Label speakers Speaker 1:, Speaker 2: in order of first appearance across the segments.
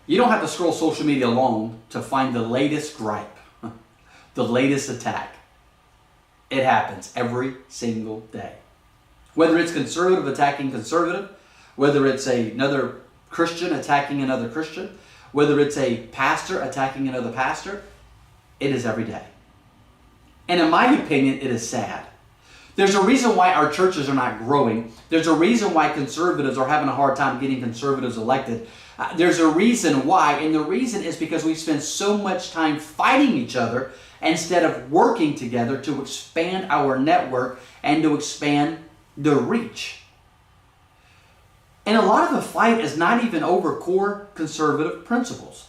Speaker 1: You don't have to scroll social media long to find the latest gripe, the latest attack. It happens every single day. Whether it's conservative attacking conservative, whether it's another Christian attacking another Christian, whether it's a pastor attacking another pastor, it is every day. And in my opinion, it is sad. There's a reason why our churches are not growing. There's a reason why conservatives are having a hard time getting conservatives elected. There's a reason why, and the reason is because we spend so much time fighting each other instead of working together to expand our network and to expand the reach. And a lot of the fight is not even over core conservative principles.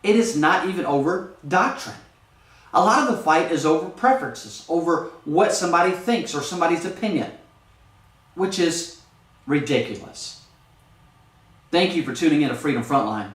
Speaker 1: It is not even over doctrine. A lot of the fight is over preferences, over what somebody thinks or somebody's opinion, which is ridiculous. Thank you for tuning in to Freedom Frontline.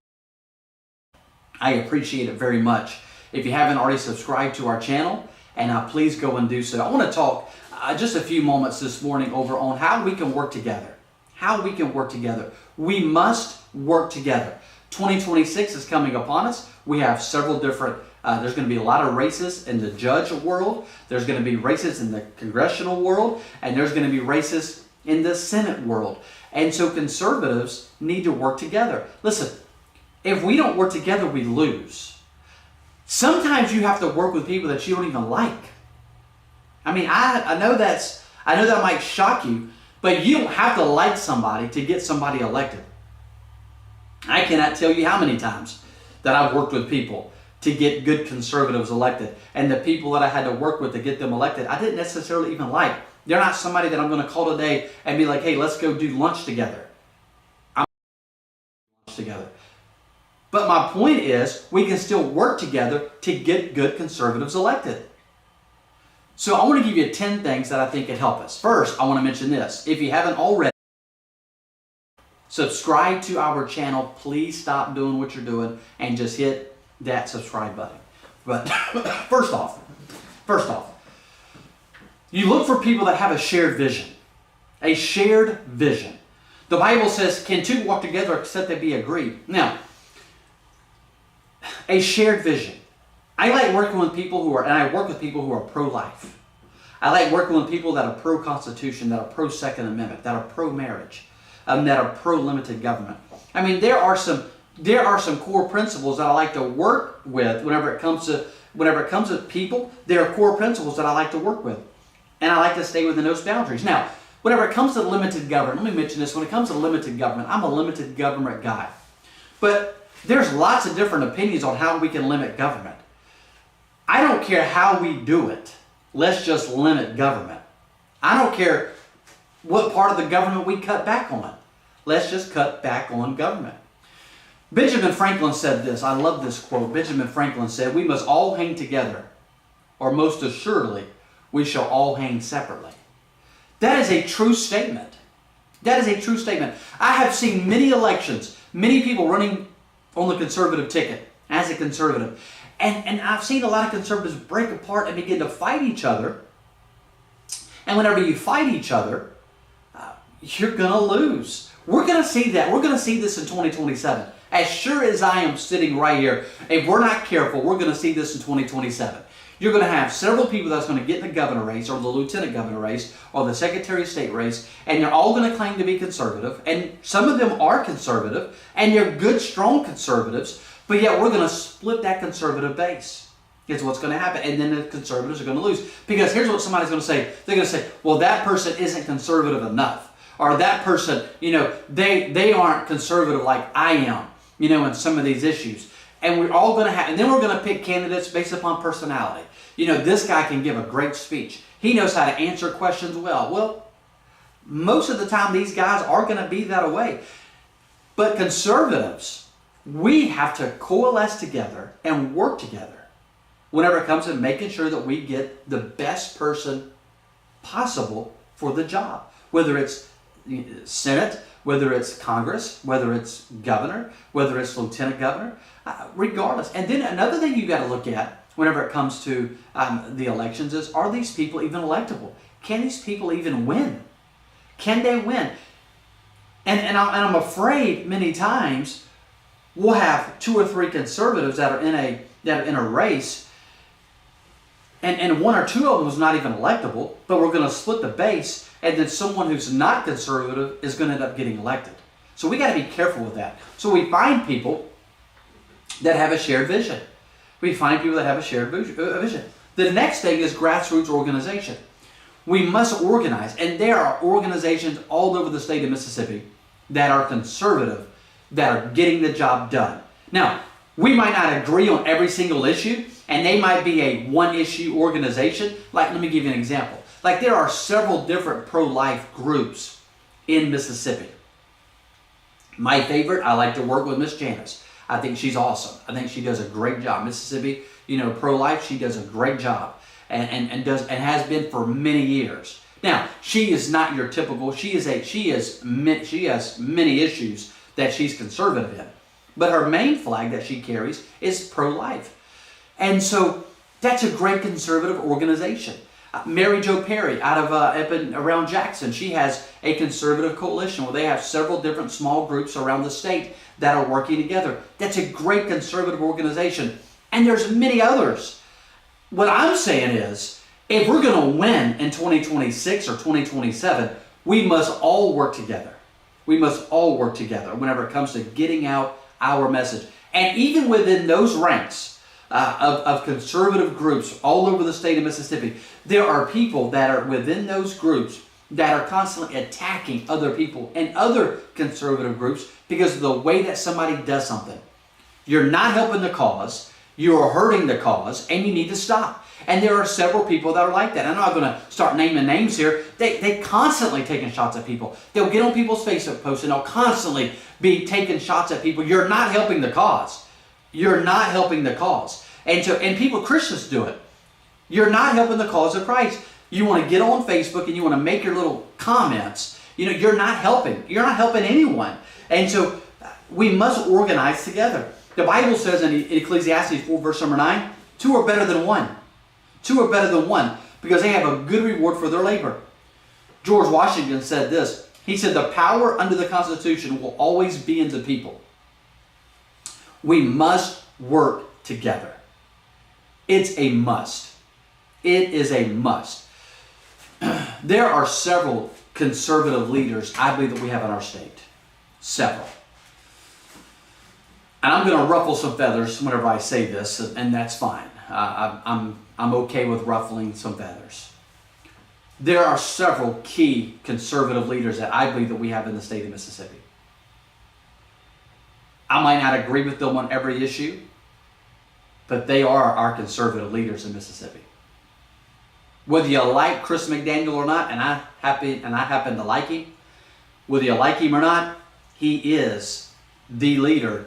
Speaker 1: I appreciate it very much. If you haven't already subscribed to our channel, and please go and do so. I want to talk just a few moments this morning over on how we can work together. How we can work together. We must work together. 2026 is coming upon us. We have several different, there's going to be a lot of races in the judge world. There's going to be races in the congressional world. And there's going to be races in the Senate world. And so conservatives need to work together. Listen, if we don't work together, we lose. Sometimes you have to work with people that you don't even like. I mean, I know that might shock you, but you don't have to like somebody to get somebody elected. I cannot tell you how many times that I've worked with people to get good conservatives elected. And the people that I had to work with to get them elected, I didn't necessarily even like. They're not somebody that I'm going to call today and be like, hey, let's go do lunch together. But my point is, we can still work together to get good conservatives elected. So I want to give you 10 things that I think can help us. First, I want to mention this. If you haven't already, subscribe to our channel. Please stop doing what you're doing and just hit that subscribe button. But first off, you look for people that have a shared vision. A shared vision. The Bible says, can two walk together except they be agreed? Now, a shared vision. I like working with people and I work with people who are pro-life. I like working with people that are pro-Constitution, that are pro-Second Amendment, that are pro-marriage, that are pro-limited government. I mean, there are some core principles that I like to work with whenever it comes to people. There are core principles that I like to work with, and I like to stay within those boundaries. Now, whenever it comes to limited government, let me mention this. When it comes to limited government, I'm a limited government guy, but there's lots of different opinions on how we can limit government. I don't care how we do it. Let's just limit government. I don't care what part of the government we cut back on. Let's just cut back on government. Benjamin Franklin said this. I love this quote. Benjamin Franklin said, we must all hang together, or most assuredly, we shall all hang separately. That is a true statement. That is a true statement. I have seen many elections, many people running on the conservative ticket as a conservative. And I've seen a lot of conservatives break apart and begin to fight each other. And whenever you fight each other, you're going to lose. We're going to see that. We're going to see this in 2027. As sure as I am sitting right here, if we're not careful, we're going to see this in 2027. You're going to have several people that's going to get in the governor race or the lieutenant governor race or the secretary of state race, and they're all going to claim to be conservative, and some of them are conservative, and they're good, strong conservatives, but yet we're going to split that conservative base. Is what's going to happen, and then the conservatives are going to lose. Because here's what somebody's going to say. They're going to say, well, that person isn't conservative enough. Or that person, they aren't conservative like I am, in some of these issues. And we're all going to have, and then we're going to pick candidates based upon personality. This guy can give a great speech. He knows how to answer questions well. Well, most of the time these guys are going to be that way. But conservatives, we have to coalesce together and work together whenever it comes to making sure that we get the best person possible for the job. Whether it's Senate, whether it's Congress, whether it's governor, whether it's lieutenant governor, regardless. And then another thing you got to look at whenever it comes to the elections is, are these people even electable? Can these people even win? Can they win? And I'm afraid many times we'll have 2 or 3 conservatives that are in a race, and 1 or 2 of them is not even electable, but we're going to split the base, and then someone who's not conservative is going to end up getting elected. So we got to be careful with that. So we find people that have a shared vision. We find people that have a shared vision. The next thing is grassroots organization. We must organize, and there are organizations all over the state of Mississippi that are conservative, that are getting the job done. Now, we might not agree on every single issue, and they might be a one-issue organization. Like, let me give you an example. Like, there are several different pro-life groups in Mississippi. My favorite, I like to work with Miss Janice. I think she's awesome. I think she does a great job. Mississippi, pro-life, she does a great job and has been for many years. Now, she is not your typical, she has many issues that she's conservative in. But her main flag that she carries is pro-life. And so that's a great conservative organization. Mary Jo Perry out of up and around Jackson, she has a conservative coalition where they have several different small groups around the state that are working together. That's a great conservative organization. And there's many others. What I'm saying is, if we're going to win in 2026 or 2027, we must all work together. We must all work together whenever it comes to getting out our message. And even within those ranks of conservative groups all over the state of Mississippi, there are people that are within those groups that are constantly attacking other people and other conservative groups because of the way that somebody does something. You're not helping the cause, you're hurting the cause, and you need to stop. And there are several people that are like that. I'm not going to start naming names here. They constantly taking shots at people. They'll get on people's Facebook posts and they'll constantly be taking shots at people. You're not helping the cause. You're not helping the cause. And people, Christians do it. You're not helping the cause of Christ. You want to get on Facebook and you want to make your little comments. You're not helping. You're not helping anyone. And so we must organize together. The Bible says in Ecclesiastes 4 verse number 9, 2 are better than 1. 2 are better than 1 because they have a good reward for their labor. George Washington said this. He said, the power under the Constitution will always be in the people. We must work together. It's a must. It is a must. There are several conservative leaders I believe that we have in our state. Several. And I'm going to ruffle some feathers whenever I say this, and that's fine. I'm okay with ruffling some feathers. There are several key conservative leaders that I believe that we have in the state of Mississippi. I might not agree with them on every issue, but they are our conservative leaders in Mississippi. Whether you like Chris McDaniel or not, and I happen to like him, whether you like him or not, he is the leader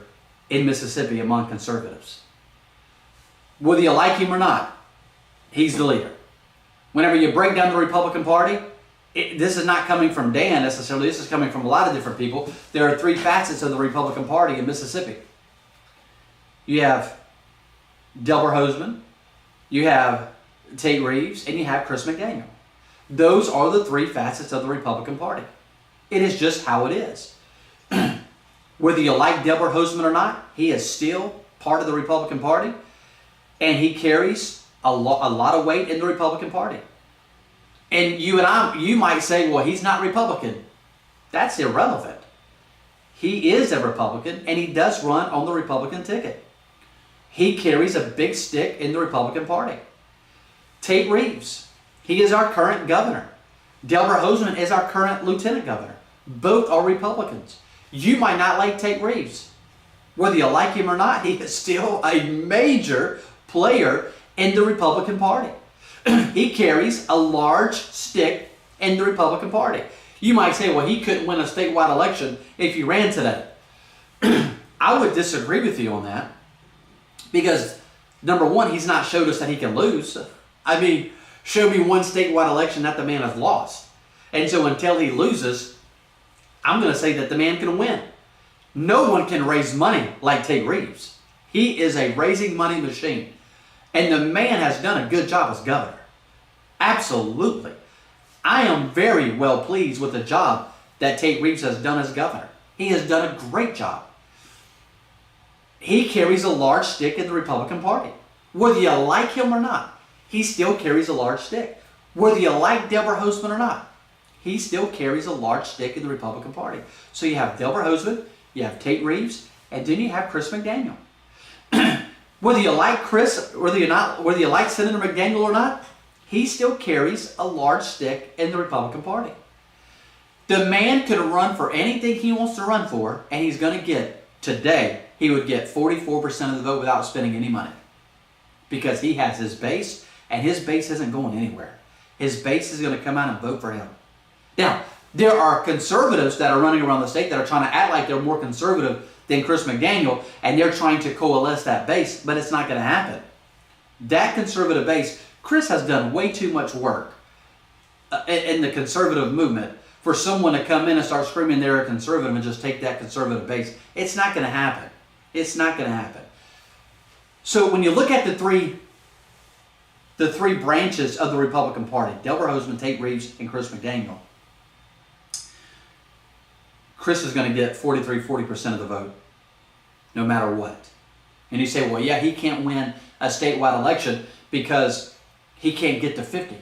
Speaker 1: in Mississippi among conservatives. Whether you like him or not, he's the leader. Whenever you break down the Republican Party, this is not coming from Dan necessarily. This is coming from a lot of different people. There are 3 facets of the Republican Party in Mississippi. You have Delbert Hosemann, you have Tate Reeves, and you have Chris McDaniel. Those are the 3 facets of the Republican Party. It is just how it is. Whether you like Delbert Hosemann or not, he is still part of the Republican Party, and he carries a lot of weight in the Republican Party. And you might say, well, he's not Republican. That's irrelevant. He is a Republican, and he does run on the Republican ticket. He carries a big stick in the Republican Party. Tate Reeves, he is our current governor. Delbert Hosemann is our current lieutenant governor. Both are Republicans. You might not like Tate Reeves. Whether you like him or not, he is still a major player in the Republican Party. He carries a large stick in the Republican Party. You might say, well, he couldn't win a statewide election if he ran today. I would disagree with you on that because, number one, he's not showed us that he can lose. I mean, show me one statewide election that the man has lost. And so until he loses, I'm going to say that the man can win. No one can raise money like Tate Reeves. He is a raising money machine. And the man has done a good job as governor. Absolutely. I am very well pleased with the job that Tate Reeves has done as governor. He has done a great job. he carries a large stick in the Republican Party. Whether you like him or not, he still carries a large stick. Whether you like Deborah Hosemann or not, he still carries a large stick in the Republican Party. So you have Deborah Hosemann, you have Tate Reeves, and then you have Chris McDaniel. Whether you like Chris, whether you like Senator McDaniel or not, he still carries a large stick in the Republican Party. The man could run for anything he wants to run for, and he's going to get, today, he would get 44% of the vote without spending any money. Because he has his base, and his base isn't going anywhere. His base is going to come out and vote for him. Now, there are conservatives that are running around the state that are trying to act like they're more conservative than Chris McDaniel, and they're trying to coalesce that base, but it's not going to happen. That conservative base, Chris has done way too much work in the conservative movement for someone to come in and start screaming they're a conservative and just take that conservative base. It's not going to happen. It's not going to happen. So when you look at the three branches of the Republican Party, Deborah Hosemann, Tate Reeves, and Chris McDaniel, Chris is going to get 40% of the vote, no matter what. And you say, well, yeah, he can't win a statewide election because he can't get to 50.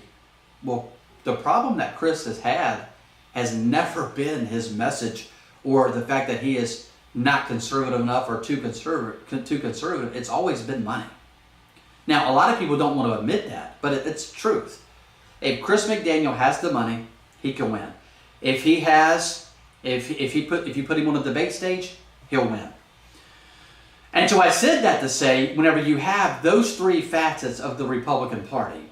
Speaker 1: Well, the problem that Chris has had has never been his message or the fact that he is not conservative enough or too conservative. It's always been money. Now, a lot of people don't want to admit that, but it's truth. If Chris McDaniel has the money, he can win. If you put him on a debate stage, he'll win. And so I said that to say, whenever you have those three facets of the Republican Party,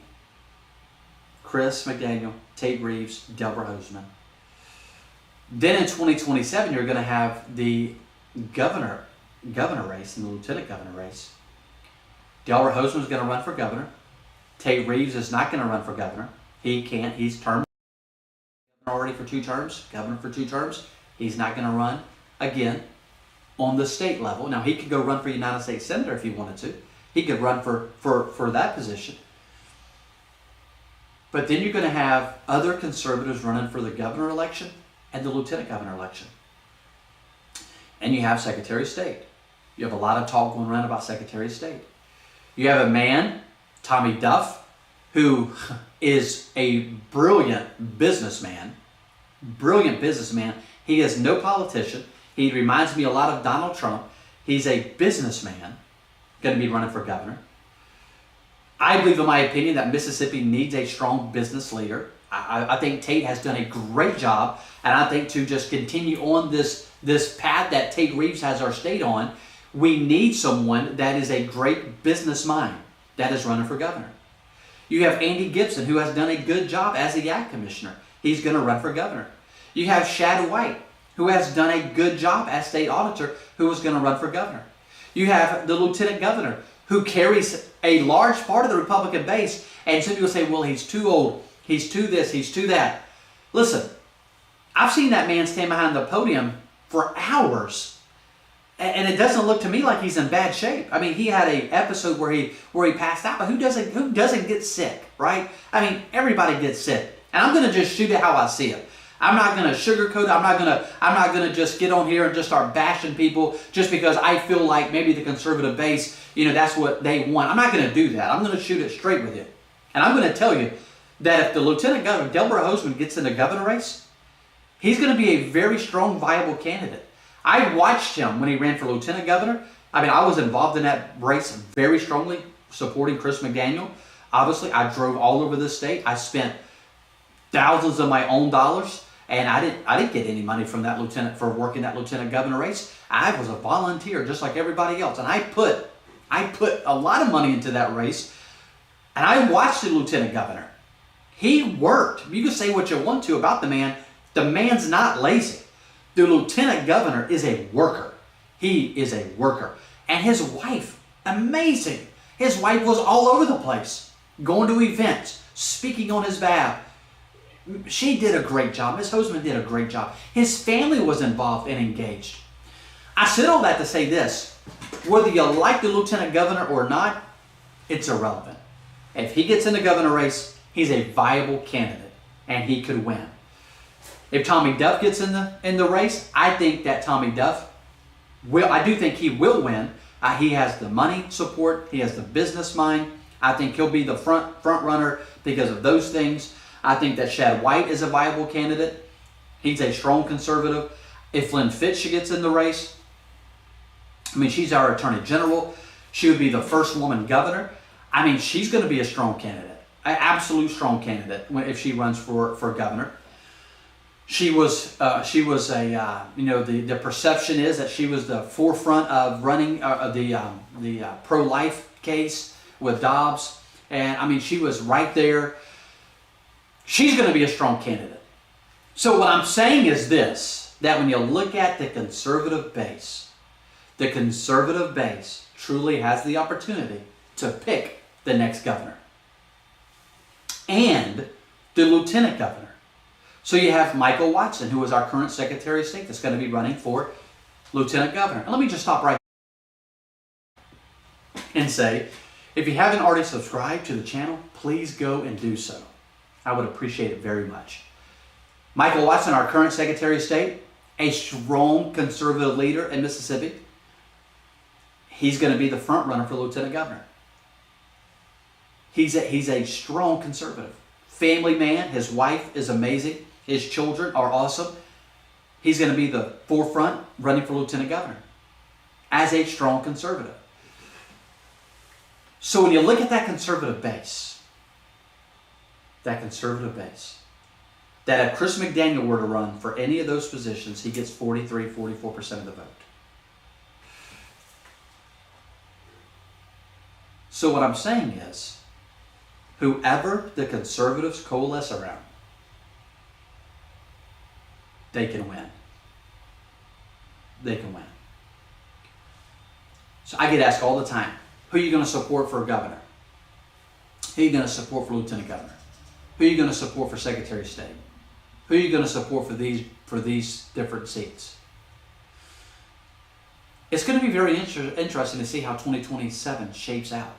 Speaker 1: Chris McDaniel, Tate Reeves, Deborah Hosemann, then in 2027 you're going to have the governor race and the lieutenant governor race. Deborah Hosemann is going to run for governor. Tate Reeves is not going to run for governor. He can't. He's termed already for 2 terms, governor for 2 terms. He's not going to run again on the state level. Now, he could go run for United States Senator if he wanted to. He could run for that position. But then you're going to have other conservatives running for the governor election and the lieutenant governor election. And you have Secretary of State. You have a lot of talk going around about Secretary of State. You have a man, Tommy Duff, who is a brilliant businessman. He is no politician. He reminds me a lot of Donald Trump. He's a businessman, going to be running for governor. I believe, in my opinion, that Mississippi needs a strong business leader. I think Tate has done a great job, and I think to just continue on this path that Tate Reeves has our state on, we need someone that is a great business mind that is running for governor. You have Andy Gibson, who has done a good job as the Ag Commissioner. He's going to run for governor. You have Shad White, who has done a good job as state auditor, who is going to run for governor. You have the lieutenant governor, who carries a large part of the Republican base, and some people say, well, he's too old, he's too this, he's too that. Listen, I've seen that man stand behind the podium for hours, and it doesn't look to me like he's in bad shape. I mean, he had an episode where he passed out, but who doesn't get sick, right? I mean, everybody gets sick, and I'm going to just shoot it how I see it. I'm not going to sugarcoat it. I'm not going to just get on here and just start bashing people just because I feel like maybe the conservative base, that's what they want. I'm not going to do that. I'm going to shoot it straight with you. And I'm going to tell you that if the lieutenant governor, Deborah Hosemann, gets in the governor race, he's going to be a very strong, viable candidate. I watched him when he ran for lieutenant governor. I mean, I was involved in that race very strongly, supporting Chris McDaniel. Obviously, I drove all over the state. I spent thousands of my own dollars. And I didn't get any money from that lieutenant for working that lieutenant governor race. I was a volunteer just like everybody else. And I put a lot of money into that race. And I watched the lieutenant governor. He worked. You can say what you want to about the man. The man's not lazy. The lieutenant governor is a worker. He is a worker. And his wife, amazing. His wife was all over the place, going to events, speaking on his behalf. She did a great job. Ms. Hosemann did a great job. His family was involved and engaged. I said all that to say this. Whether you like the lieutenant governor or not, it's irrelevant. If he gets in the governor race, he's a viable candidate, and he could win. If Tommy Duff gets in the race, I think that Tommy Duff I do think he will win, He has the money support. He has the business mind. I think he'll be the front runner because of those things. I think that Shad White is a viable candidate. He's a strong conservative. If Lynn Fitch gets in the race, I mean, she's our Attorney General. She would be the first woman governor. I mean, she's going to be a strong candidate, an absolute strong candidate if she runs for governor. She was the perception is that she was the forefront of running the pro-life case with Dobbs, and I mean, she was right there. She's going to be a strong candidate. So what I'm saying is this, that when you look at the conservative base truly has the opportunity to pick the next governor and the lieutenant governor. So you have Michael Watson, who is our current Secretary of State, that's going to be running for lieutenant governor. And let me just stop right and say, if you haven't already subscribed to the channel, please go and do so. I would appreciate it very much. Michael Watson, our current Secretary of State, a strong conservative leader in Mississippi. He's going to be the front runner for lieutenant governor. He's a strong conservative. Family man. His wife is amazing. His children are awesome. He's going to be the forefront running for lieutenant governor as a strong conservative. So when you look at that conservative base, that if Chris McDaniel were to run for any of those positions, he gets 43-44% of the vote. So what I'm saying is, whoever the conservatives coalesce around, they can win. They can win. So I get asked all the time, who are you going to support for governor? Who are you going to support for lieutenant governor? Who are you going to support for Secretary of State? Who are you going to support for these different seats? It's going to be very interesting to see how 2027 shapes out.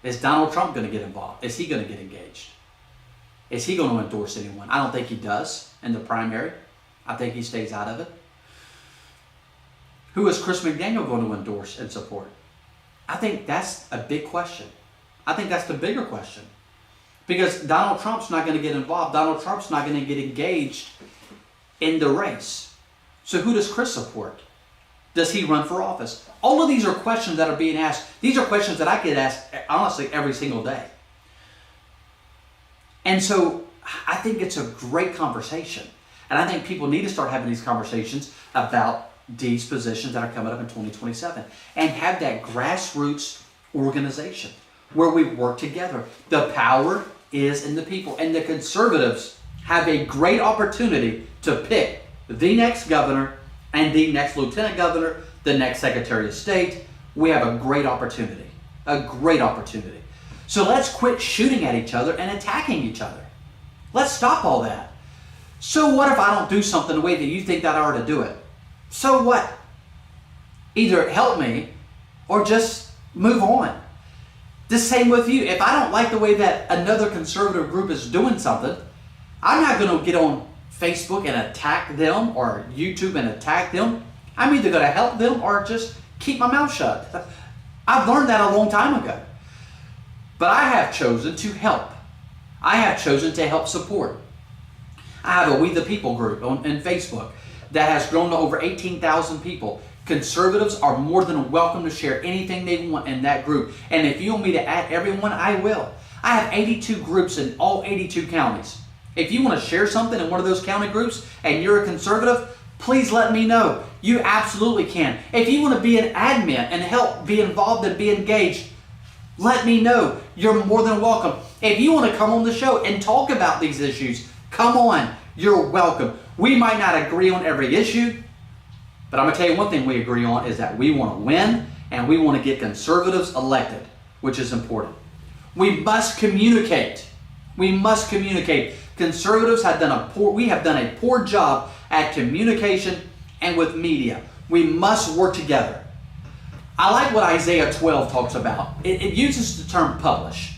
Speaker 1: Is Donald Trump going to get involved? Is he going to get engaged? Is he going to endorse anyone? I don't think he does in the primary. I think he stays out of it. Who is Chris McDaniel going to endorse and support? I think that's a big question. I think that's the bigger question. Because Donald Trump's not going to get involved. Donald Trump's not going to get engaged in the race. So who does Chris support? Does he run for office? All of these are questions that are being asked. These are questions that I get asked, honestly, every single day. And so I think it's a great conversation. And I think people need to start having these conversations about these positions that are coming up in 2027 and have that grassroots organization where we work together. The power is in the people. And the conservatives have a great opportunity to pick the next governor and the next lieutenant governor, the next Secretary of State. We have a great opportunity. A great opportunity. So let's quit shooting at each other and attacking each other. Let's stop all that. So what if I don't do something the way that you think that I ought to do it? So what? Either help me or just move on. The same with you. If I don't like the way that another conservative group is doing something, I'm not going to get on Facebook and attack them or YouTube and attack them. I'm either going to help them or just keep my mouth shut. I've learned that a long time ago. But I have chosen to help. I have chosen to help support. I have a We the People group on Facebook that has grown to over 18,000 people. Conservatives are more than welcome to share anything they want in that group. And if you want me to add everyone, I will. I have 82 groups in all 82 counties. If you want to share something in one of those county groups and you're a conservative, please let me know. You absolutely can. If you want to be an admin and help be involved and be engaged, let me know. You're more than welcome. If you want to come on the show and talk about these issues, come on. You're welcome. We might not agree on every issue, but I'm going to tell you one thing we agree on is that we want to win and we want to get conservatives elected, which is important. We must communicate. We must communicate. Conservatives have done a poor job at communication and with media. We must work together. I like what Isaiah 12 talks about. It uses the term publish.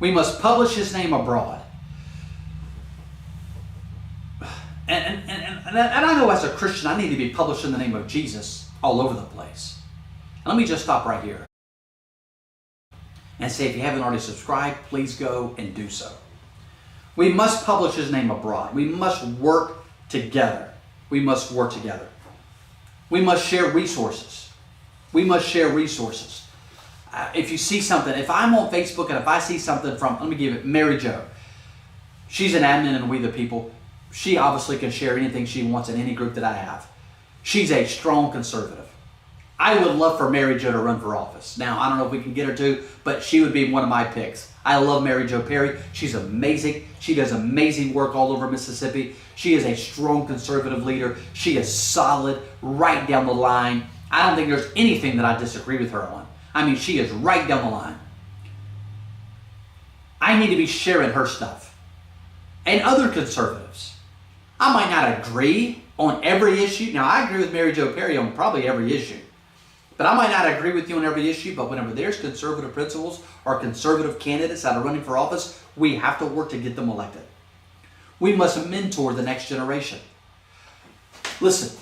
Speaker 1: We must publish his name abroad. And I know as a Christian, I need to be publishing the name of Jesus all over the place. And let me just stop right here and say, if you haven't already subscribed, please go and do so. We must publish his name abroad. We must work together. We must work together. We must share resources. We must share resources. If you see something, if I'm on Facebook and if I see something from, let me give it, Mary Jo. She's an admin in We the People. She obviously can share anything she wants in any group that I have. She's a strong conservative. I would love for Mary Jo to run for office. Now, I don't know if we can get her to, but she would be one of my picks. I love Mary Jo Perry. She's amazing. She does amazing work all over Mississippi. She is a strong conservative leader. She is solid, right down the line. I don't think there's anything that I disagree with her on. I mean, she is right down the line. I need to be sharing her stuff. And other conservatives. I might not agree on every issue. Now, I agree with Mary Jo Perry on probably every issue. But I might not agree with you on every issue, but whenever there's conservative principles or conservative candidates that are running for office, we have to work to get them elected. We must mentor the next generation. Listen,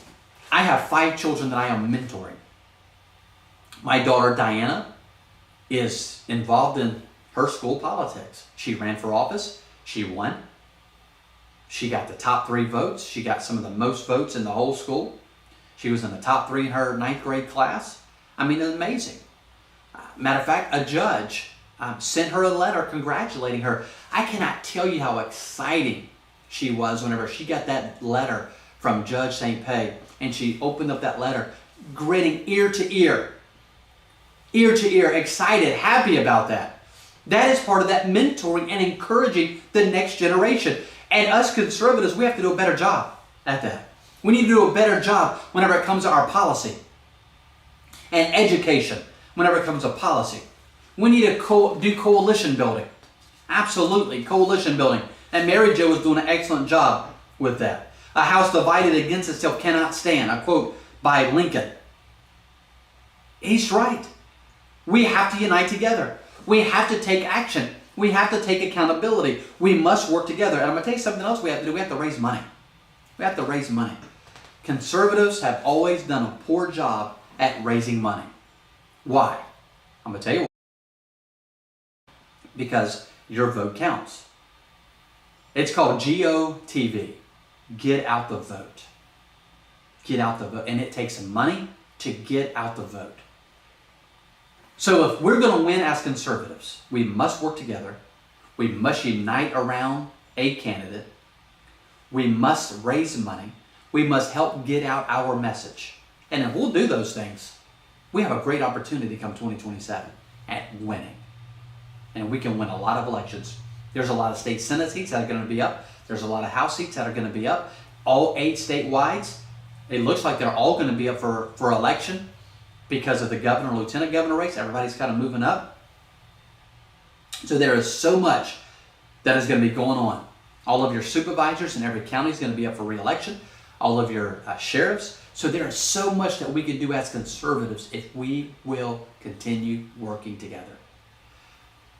Speaker 1: I have 5 children that I am mentoring. My daughter Diana is involved in her school politics. She ran for office. She won. She got the top 3 votes. She got some of the most votes in the whole school. She was in the top 3 in her 9th grade class. I mean, it's amazing. Matter of fact, a judge sent her a letter congratulating her. I cannot tell you how exciting she was whenever she got that letter from Judge St. Pei, and she opened up that letter, grinning ear to ear, excited, happy about that. That is part of that mentoring and encouraging the next generation. And us conservatives, we have to do a better job at that. We need to do a better job whenever it comes to our policy and education, whenever it comes to policy. We need to do coalition building. Absolutely, coalition building. And Mary Jo is doing an excellent job with that. A house divided against itself cannot stand. A quote by Lincoln. He's right. We have to unite together. We have to take action. We have to take accountability. We must work together. And I'm going to tell you something else we have to do. We have to raise money. We have to raise money. Conservatives have always done a poor job at raising money. Why? I'm going to tell you why. Because your vote counts. It's called GOTV. Get out the vote. Get out the vote. And it takes money to get out the vote. So if we're going to win as conservatives, we must work together. We must unite around a candidate. We must raise money. We must help get out our message. And if we'll do those things, we have a great opportunity come 2027 at winning. And we can win a lot of elections. There's a lot of state Senate seats that are going to be up. There's a lot of House seats that are going to be up. All 8 statewide, it looks like they're all going to be up for election because of the governor, lieutenant governor race. Everybody's kind of moving up. So there is so much that is going to be going on. All of your supervisors in every county is going to be up for re-election. All of your sheriffs. So there is so much that we can do as conservatives if we will continue working together.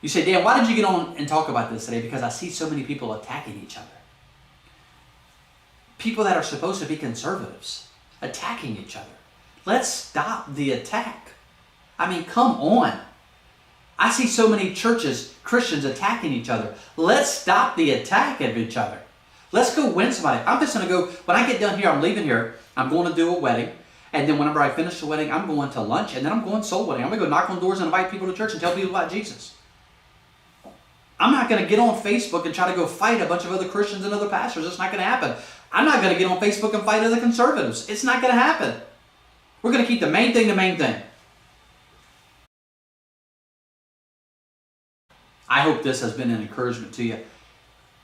Speaker 1: You say, Dan, why did you get on and talk about this today? Because I see so many people attacking each other. People that are supposed to be conservatives attacking each other. Let's stop the attack. I mean, come on. I see so many churches, Christians attacking each other. Let's stop the attack of each other. Let's go win somebody. I'm just going to go, when I get done here, I'm leaving here. I'm going to do a wedding. And then whenever I finish the wedding, I'm going to lunch. And then I'm going soul wedding. I'm going to go knock on doors and invite people to church and tell people about Jesus. I'm not going to get on Facebook and try to go fight a bunch of other Christians and other pastors. It's not going to happen. I'm not going to get on Facebook and fight other conservatives. It's not going to happen. We're going to keep the main thing the main thing. I hope this has been an encouragement to you.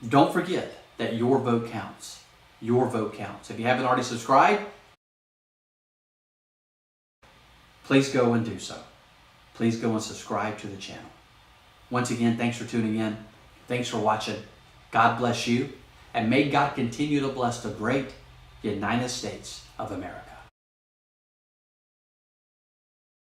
Speaker 1: Don't forget that your vote counts. Your vote counts. If you haven't already subscribed, please go and do so. Please go and subscribe to the channel. Once again, thanks for tuning in. Thanks for watching. God bless you. And may God continue to bless the great United States of America.